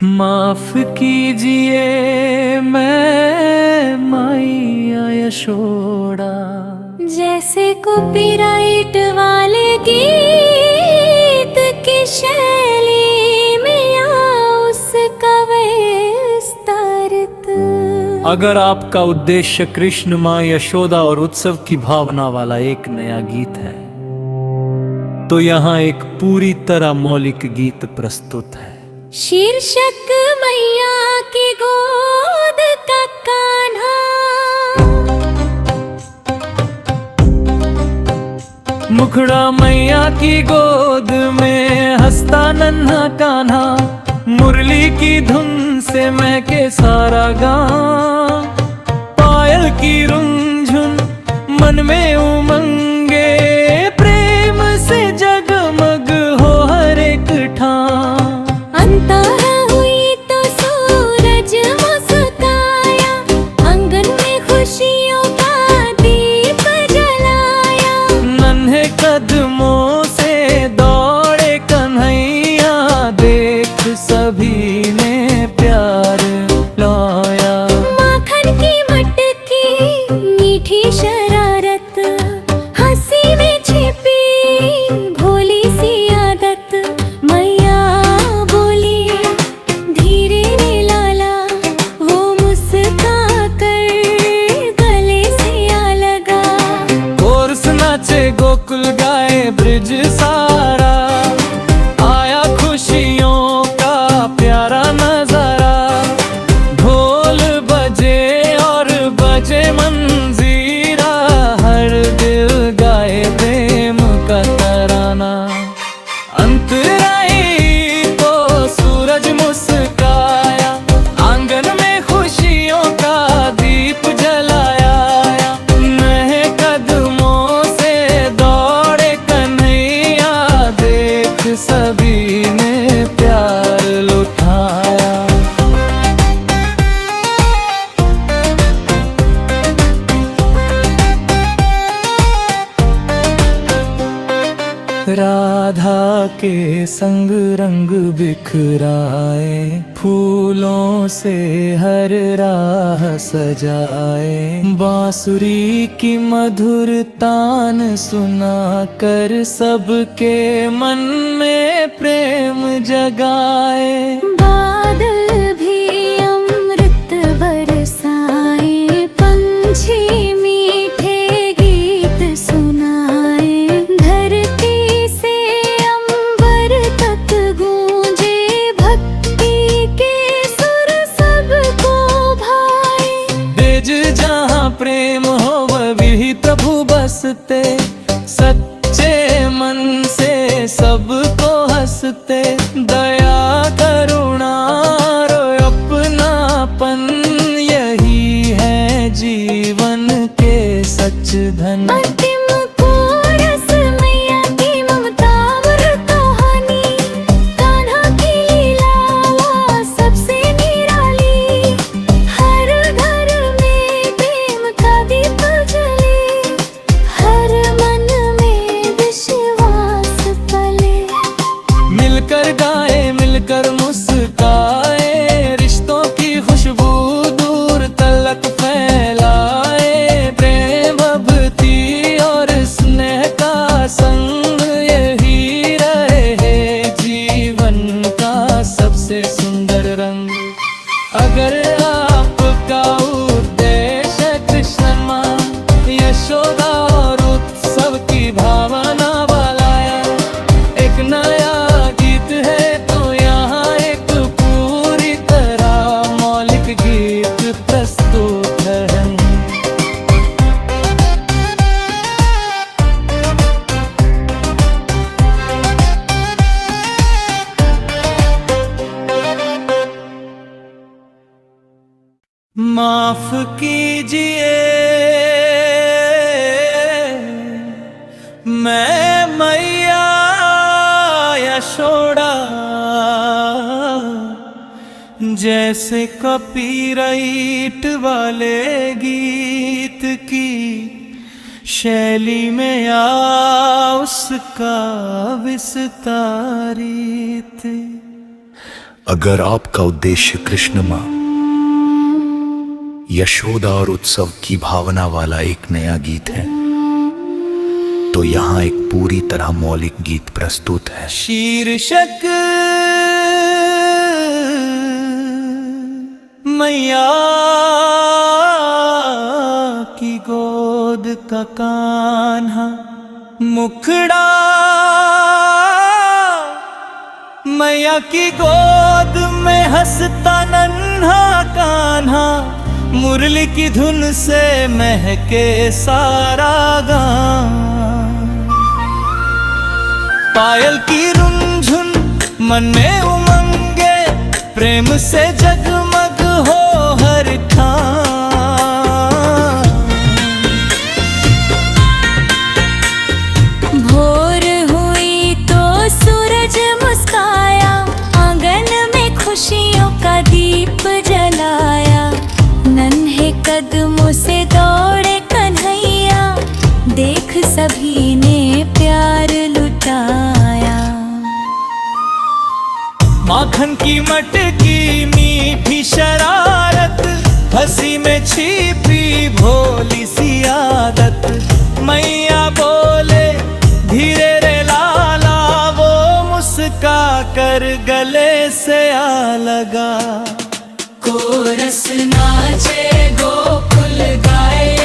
माफ कीजिए मैं मैया यशोदा। जैसे कॉपीराइट वाले गीत की शैली में या उसका विस्तारित। अगर आपका उद्देश्य कृष्ण माँ यशोदा और उत्सव की भावना वाला एक नया गीत है तो यहाँ एक पूरी तरह मौलिक गीत प्रस्तुत है। शीर्षक मैया की गोद का कान्हा। मुखड़ा मैया की गोद में हंसता नन्हा कान्हा, मुरली की धुन से महके सारा गाँव। पायल की रुंझुन मन में उमंगे, प्रेम से जगमग हो हर एक ठाम। अंतः हुई तो सूरज मुस्काया, आंगन में खुशियों का दीप जलाया। नन्हे कदमों से दौड़े कन्हैया, देख सभी ने प्यार लाया। माखन की मटकी मीठी शरारत, हंसी में छिपी भोली सी आदत। मैया बोली धीरे ने लाला, वो मुस्का कर गले से आ लगा। और नाचे गोकुल गाए ब्रिज सारा, आया खुशियों का प्यारा नजारा। ढोल बजे और बजे मंजीरा, हर दिल गाए प्रेम का तराना। अंतराई तो सूरज मुस्काया, आंगन में खुशियों का दीप जलाया। नए कदमों से दौड़े कन्हैया, देख सभी ने प्यार लुटाया। राधा के संग रंग बिखराए, फूलों से हर राह सजाए। बांसुरी की मधुर तान सुना कर सबके मन में प्रेम जगाए। बादल भी अमृत बरसाए, पंछी मीठे गीत सुनाए। धरती से अंबर तक गूंजे भक्ति के सुर सबको भाए। बेज जहाँ प्रेम हो वही प्रभु बसते, सच्चे मन से सबको हंसते। दया करुणा और अपनापन, यही है जीवन के सच धन। अंतिम कोरस मैया की ममता और कहानी, कान्हा की लीला सबसे निराली। हर घर में प्रेम का दीप जले, हर मन में विश्वास पले। मिलकर गाए मिलकर मुस्काए, रिश्तों की खुशबू दूर तलक फैलाए। प्रेम भक्ति और स्नेह का संग, यही रहे जीवन का सबसे सुंदर रंग। अगर आपका उद्देश्य कृष्ण माँ यशोदा और उत्सव की भावना वाला एक नया गीत है, तो यहाँ एक पूरी तरह मौलिक गीत प्रस्तुत है। माफ कीजिए मैं मैया यशोदा। जैसे कॉपीराइट वाले गीत की शैली में या उसका विस्तारित। अगर आपका उद्देश्य कृष्ण माँ यशोदा और उत्सव की भावना वाला एक नया गीत है, तो यहाँ एक पूरी तरह मौलिक गीत प्रस्तुत है। शीर्षक मैया की गोद का कान्हा, मुखड़ा मैया की गोद में हंसता नन्हा कान्हा, मुरली की धुन से महके सारा गाँव। पायल की रुंझुन मन में उमंगे, प्रेम से जगमग हो हर ठाम। भोर हुई तो सूरज मुस्काया, आंगन में खुशियों का दीप जलाया। नन्हे कदमों से दौड़े कन्हैया, देख सभी ने प्यार लुटाया। माखन की मटकी मीठी शरारत, हंसी में छिपी भोली सी आदत। मैया बोले धीरे रे लाला, वो मुस्का कर गले से आ लगा। कोरस नाचे गोकुल गाए,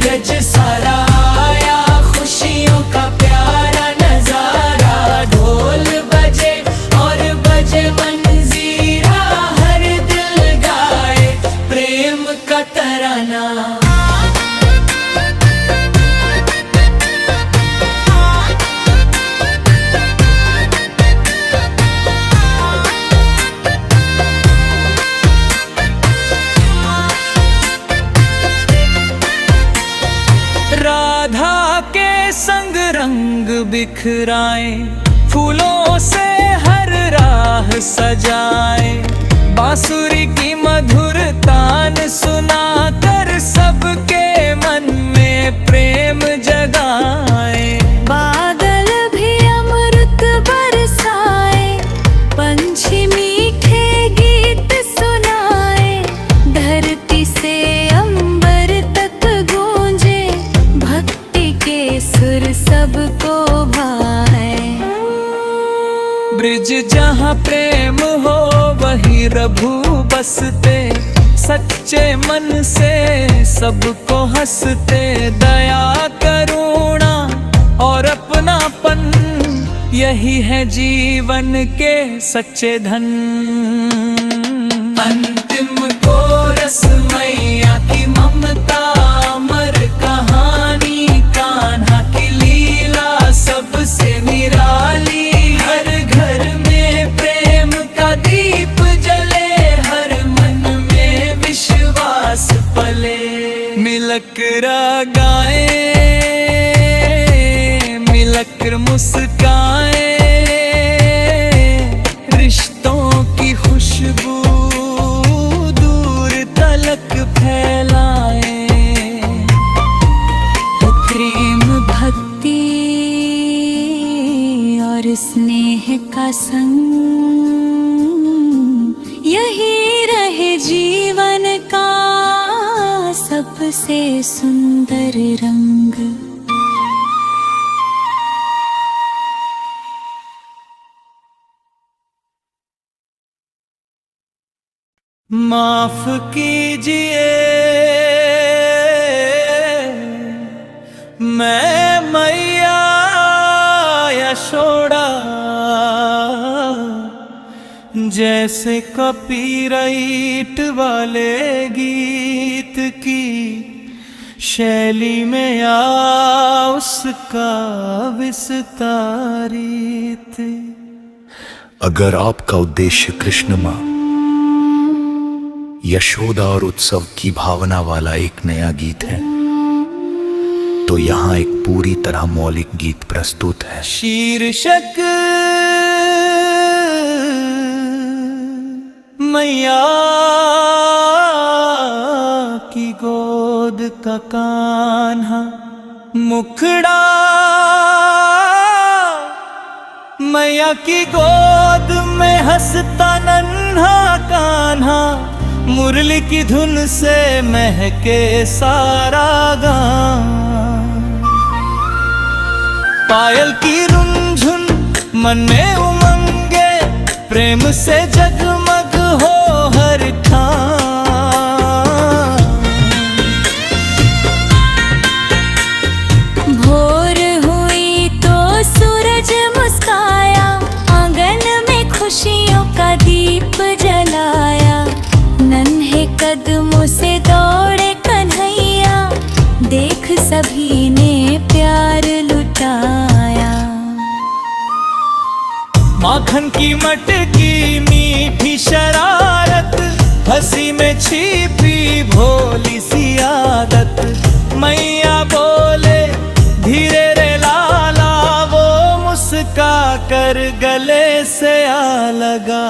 रज सारा आया खुशियों का प्यारा नजारा। ढोल बजे और बजे मंजीरा, हर दिल गाए प्रेम का तराना। राधा के संग रंग बिखराए, फूलों से हर राह सजाए। बांसुरी की मधुर तान सुनाकर सबके मन में प्रेम जगाए। बादल भी अमृत बरसाए, पंछी मीठे गीत सुनाए। धरती से अंबर तक गूंजे, भक्ति के सुर सबको भाए। ब्रिज जहाँ प्रेम हो वही प्रभु बसते, सच्चे मन से सबको हंसते। दया करुणा और अपनापन, यही है जीवन के सच्चे धन। अंतिम कोरस मैया की ममता, अमर कहानी कान्हा की लीला सबसे निराली। हर घर में प्रेम का दीप जले, हर मन में विश्वास पले। मिलक गाए, मिलकर मुस्काए, रिश्तों की खुशबू दूर तलक फैलाए। प्रेम भक्ति और स्नेह का संग, यही रहे जीवन का सबसे सुंदर रंग। माफ कीजिए मैं मैया यशोदा, जैसे कॉपीराइट वाले गीत की शैली में या उसका विस्तारित। अगर आपका उद्देश्य कृष्ण माँ यशोदा और उत्सव की भावना वाला एक नया गीत है, तो यहाँ एक पूरी तरह मौलिक गीत प्रस्तुत है। शीर्षक मैया की गोद का कान्हा, मुखड़ा मैया की गोद में हंसता नन्हा नन्हा कान्हा, मुरली की धुन से महके सारा गाँव। पायल की रुंझुन मन में उमंगे, प्रेम से जगमग हो हर ठाम। भोर हुई तो सूरज मुस्काया, आंगन में खुशियों का दीप जलाया। नन्हे कदमों से दौड़े कन्हैया, देख सभी ने प्यार लुटाया। माखन की मटकी मीठी शरारत, हंसी में छिपी भोली सी आदत। मैया बोले धीरे रे लाला, वो मुस्का कर गले से आ लगा।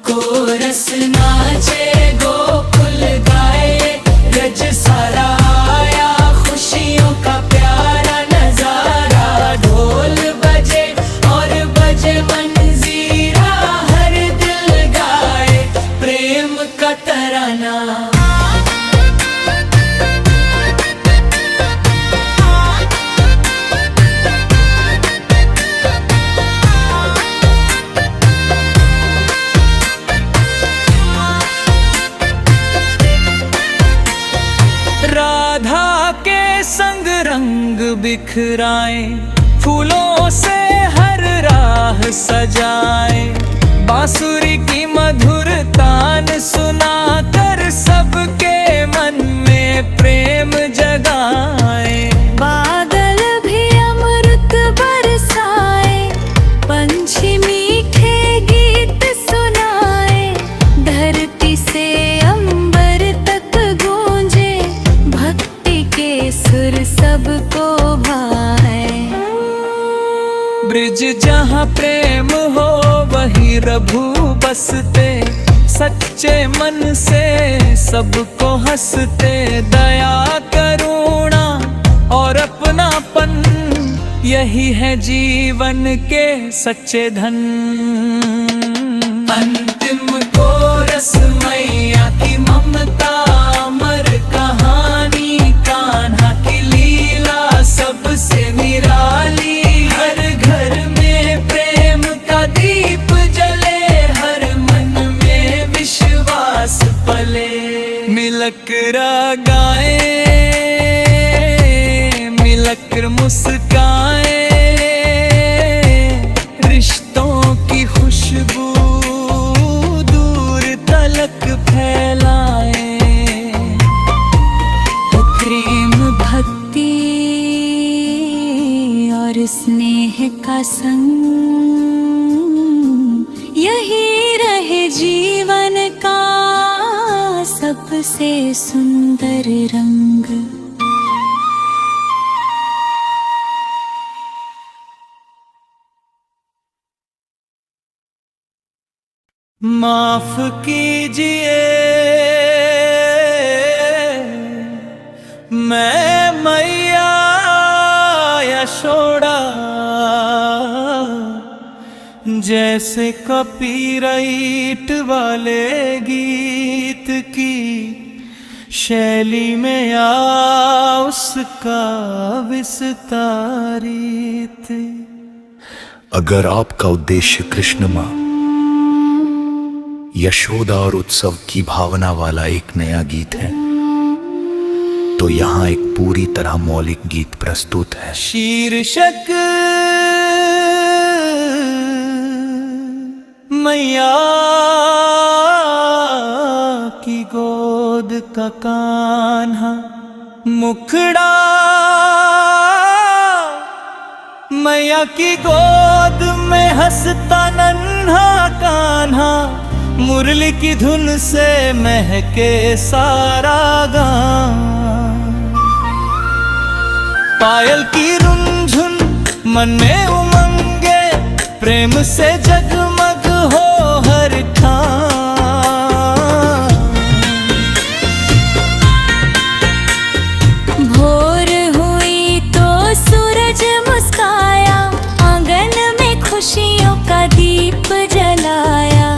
कोरस नाचे गोकुल गाए, रज सारा आया खुशियों का प्यारा नजारा। ढोल बजे और बजे मंजीरा, हर दिल गाए प्रेम का तराना। राधा के संग रंग बिखराए, फूलों से हर राह सजाए। बांसुरी की मधुर तान सुनाकर सबके मन में प्रेम जगाए। बादल भी अमृत बरसाए, पंछी मीठे गीत सुनाए। धरती से अंबर तक गूंजे, भक्ति के सुर सबको भाए। ब्रिज जहाँ प्रेम हो वही प्रभु बसते, सच्चे मन से सबको हंसते। दया करुणा और अपनापन, यही है जीवन के सच्चे धन। अंतिम कोरस मैया की ममता, अमर कहानी कान्हा की लीला सबसे निराली। हर घर में प्रेम का दीप जले, हर मन में विश्वास पले। मिलक गाए, मिलकर मुस्काए, रिश्तों की खुशबू दूर तलक फैलाए। प्रेम भक्ति और स्नेह का संग, यही रहे जीवन का सबसे सुंदर रंग। माफ कीजिए मैं मैया यशोदा, जैसे कॉपीराइट वाले गीत की शैली में या उसका विस्तारित। अगर आपका उद्देश्य कृष्ण माँ, यशोदा और उत्सव की भावना वाला एक नया गीत है, तो यहाँ एक पूरी तरह मौलिक गीत प्रस्तुत है। शीर्षक मैया की गोद का कान्हा, मुखड़ा मैया की गोद में हंसता नन्हा कान्हा। मुरली की धुन से महके सारा गाँव। पायल की रुंझुन मन में उमंगे, प्रेम से जगमग हो हर ठाम। भोर हुई तो सूरज मुस्काया, आंगन में खुशियों का दीप जलाया।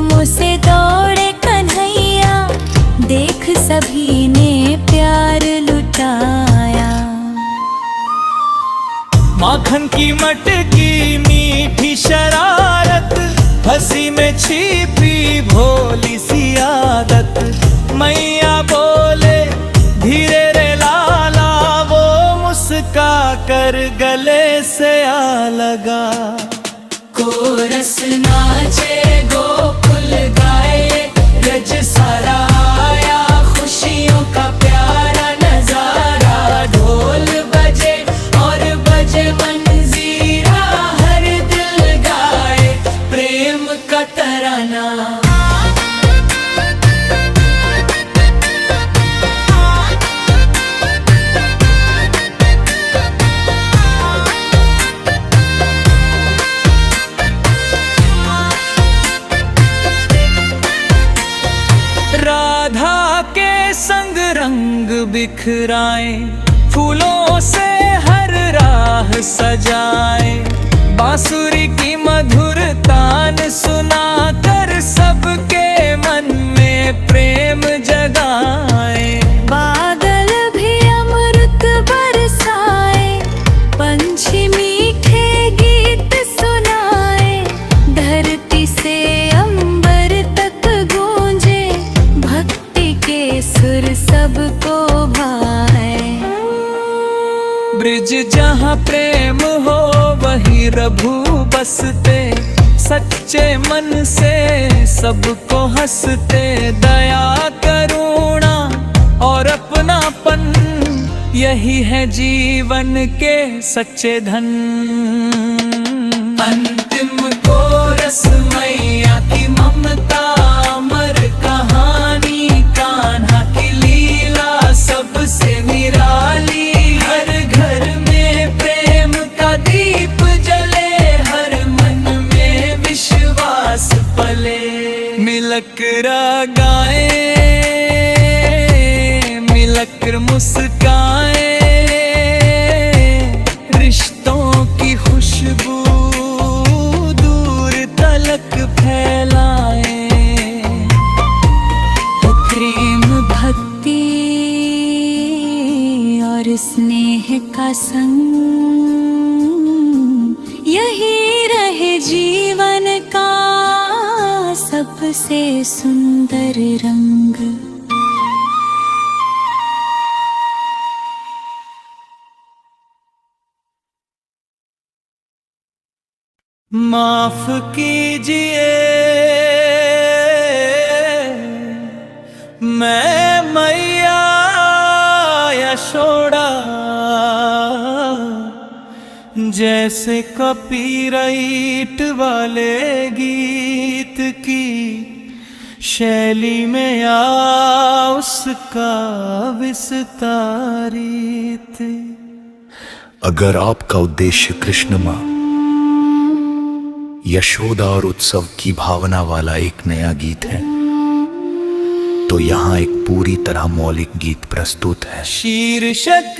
कदमों से दौड़े कन्हैया, देख सभी ने प्यार लुटाया। माखन की मटकी मीठी शरारत, हंसी में छिपी भोली सी आदत। मैया बोले धीरे रे लाला, वो मुस्का कर गले से आ लगा। कोरस नाचे गोकुल गाए, रज सारा आया खुशियों का प्यारा नजारा। ढोल बजे और बजे मंजीरा, हर दिल गाए प्रेम का तराना। राधा के संग रंग बिखराए, फूलों से हर राह सजाए। बांसुरी की मधुर तान सुनाकर सबके मन में प्रेम जगाए। बादल भी अमृत बरसाए, पंछी मीठे गीत सुनाए। धरती से अंबर तक गूंजे, भक्ति के सुर सबको भाए। ब्रिज जहाँ प्रेम हो वही प्रभु बसते, सच्चे मन से सबको हंसते। दया करुणा और अपनापन, यही है जीवन के सच्चे धन। अंतिम कोरस मैया की ममता, अमर कहानी कान्हा की लीला सबसे निराली। हर घर में प्रेम का दीप जले, हर मन में विश्वास पले। मिलक गाए, मिलक मुस्काए, रिश्तों की खुशबू दूर तलक फैलाए। प्रेम भक्ति और स्नेह का संग, यही रहे जीवन का सबसे सुंदर रंग। माफ कीजिए मैं मैया यशोदा, जैसे कॉपीराइट वाले गीत की शैली में या उसका विस्तारित। अगर आपका उद्देश्य कृष्ण माँ, यशोदा और उत्सव की भावना वाला एक नया गीत है, तो यहाँ एक पूरी तरह मौलिक गीत प्रस्तुत है। शीर्षक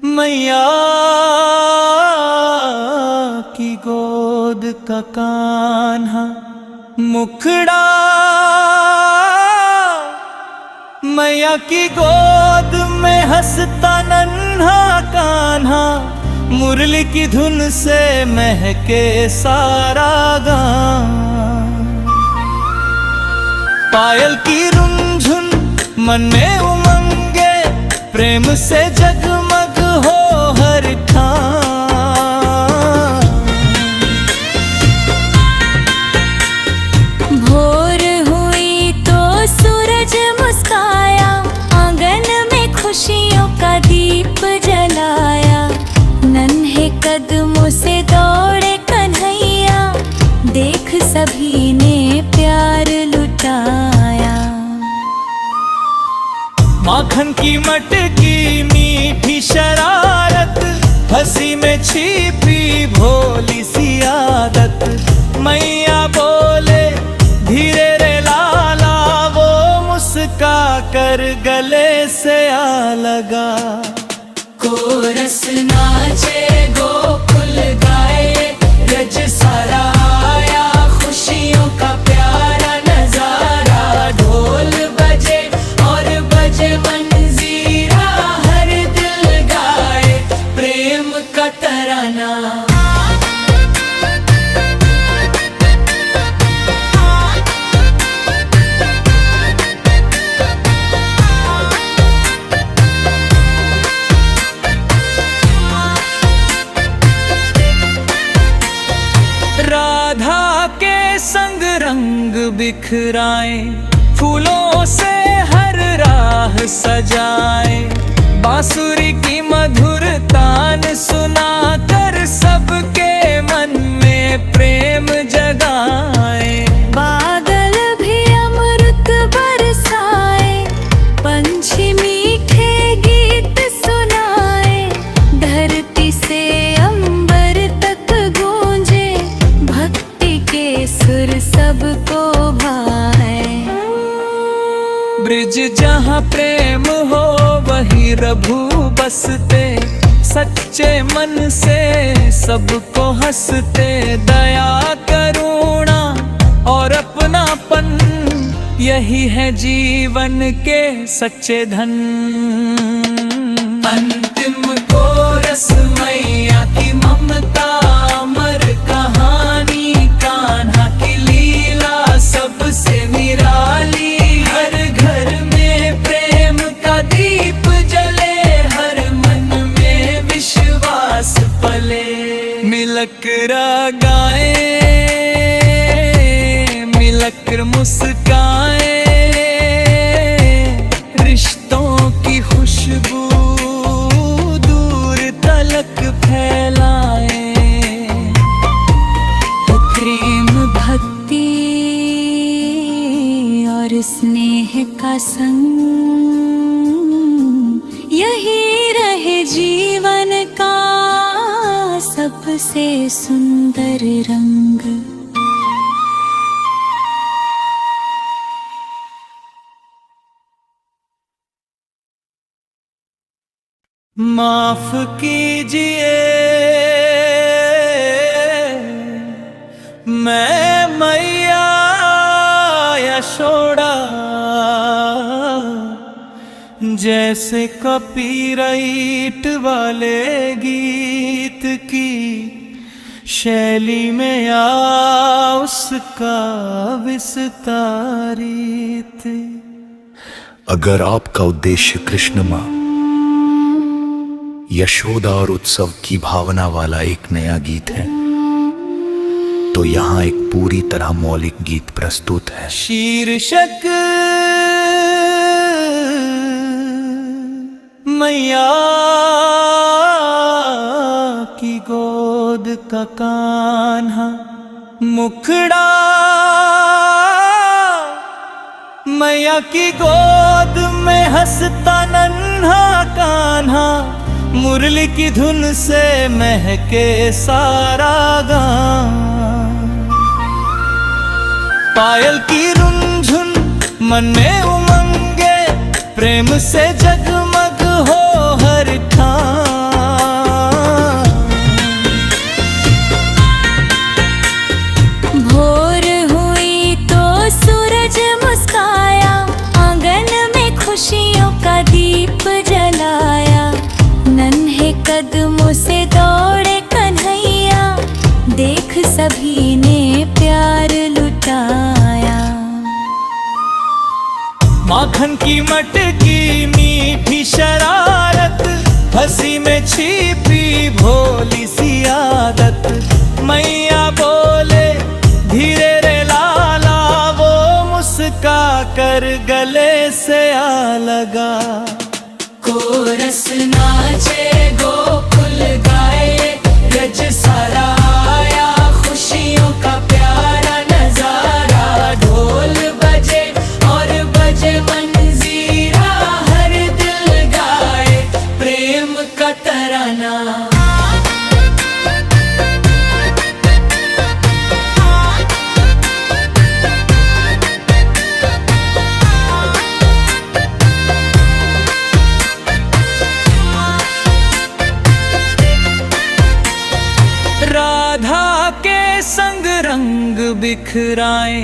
मैया की गोद का कान्हा, मुखड़ा मैया की गोद में हंसता नन्हा कान्हा। मुरली की धुन से महके सारा गाँव, पायल की रुंझुन मन में उमंगे, प्रेम से जगमग हो हर ठाम। भोर हुई तो सूरज मुस्काया, आंगन में खुशियों का दीप जलाया। नन्हे कदमों से दौड़े कन्हैया, देख सभी ने प्यार लुटाया। माखन की मटकी मीठी शरारत, हंसी में छिपी भोली सी आदत। मैया बोले धीरे रे लाला, वो मुस्का कर गले से आ लगा। कोरस नाचे गोकुल गाए, रज सारा आया खुशियों का प्यारा नजारा, ढोल बजे और बजे मंजीरा, हर दिल गाए प्रेम का तराना। राधा के संग रंग बिखराए, फूलों से हर राह सजाए, बांसुरी की मधुर तान सुनाकर सबके मन में प्रेम जगाए। बादल भी अमृत बरसाए, पंछी मीठे गीत सुनाए, धरती से अंबर तक गूंजे, भक्ति के सुर सबको भाए। ब्रिज जहाँ प्रेम हो वही प्रभु बसते, सच्चे मन से सबको हंसते, दया करुणा और अपनापन, यही है जीवन के सच्चे धन। अंतिम कोरस मैया की ममता, अमर कहानी कान्हा की लीला सबसे निराली, हर घर में प्रेम का दीप जले, हर मन में विश्वास पले। मिलक गाए, मिलकर मुस्काए, रिश्तों की खुशबू दूर तलक फैलाए। प्रेम भक्ति और स्नेह का संग, यही रहे जीवन का सबसे सुंदर रंग। माफ कीजिए मैं मैया यशोदा, जैसे कॉपीराइट वाले गीत की शैली में या उसका विस्तारित। अगर आपका उद्देश्य कृष्ण माँ, यशोदा और उत्सव की भावना वाला एक नया गीत है, तो यहाँ एक पूरी तरह मौलिक गीत प्रस्तुत है। शीर्षक मैया की गोद का कान्हा, मुखड़ा मैया की गोद में हंसता नन्हा कान्हा, मुरली की धुन से महके सारा गाँव, पायल की रुनझुन मन में उमंगे, प्रेम से जगमग हो हर ठाम। भोर हुई तो सूरज मुस्काया, आंगन में खुशियों का दीप जलाया, नन्हे कदमों से दौड़े कन्हैया, देख सभी ने प्यार लुटाया। माखन की मटकी मीठी शरारत, हंसी में छिपी भोली सी आदत, मैया बोले धीरे रे लाला, वो मुस्का कर गले से आ लगा। कोरस नाचे गोकुल गाए, रज सारा आया खुशियों का प्यारा नजारा, ढोल बजे और बजे मंजीरा, हर दिल गाए प्रेम का तराना। रा बिखराए,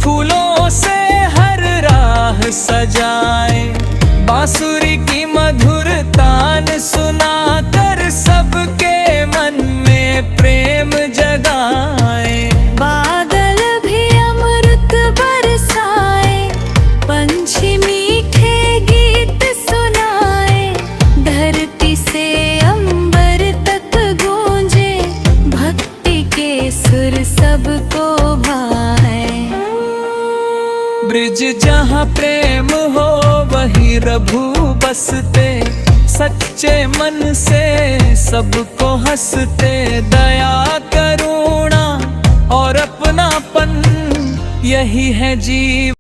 फूलों से हर राह सजाए, बांसुरी की मधुर तान सुनाकर सबके मन में प्रेम जगाए। बादल भी अमृत बरसाए, पंछी मीठे गीत सुनाए, धरती से अंबर तक गूंजे, भक्ति के सुर सबको भाए। ब्रिज जहाँ प्रेम हो वही प्रभु बसते, सच्चे मन से सबको हंसते, दया करुणा और अपनापन यही है जीवन।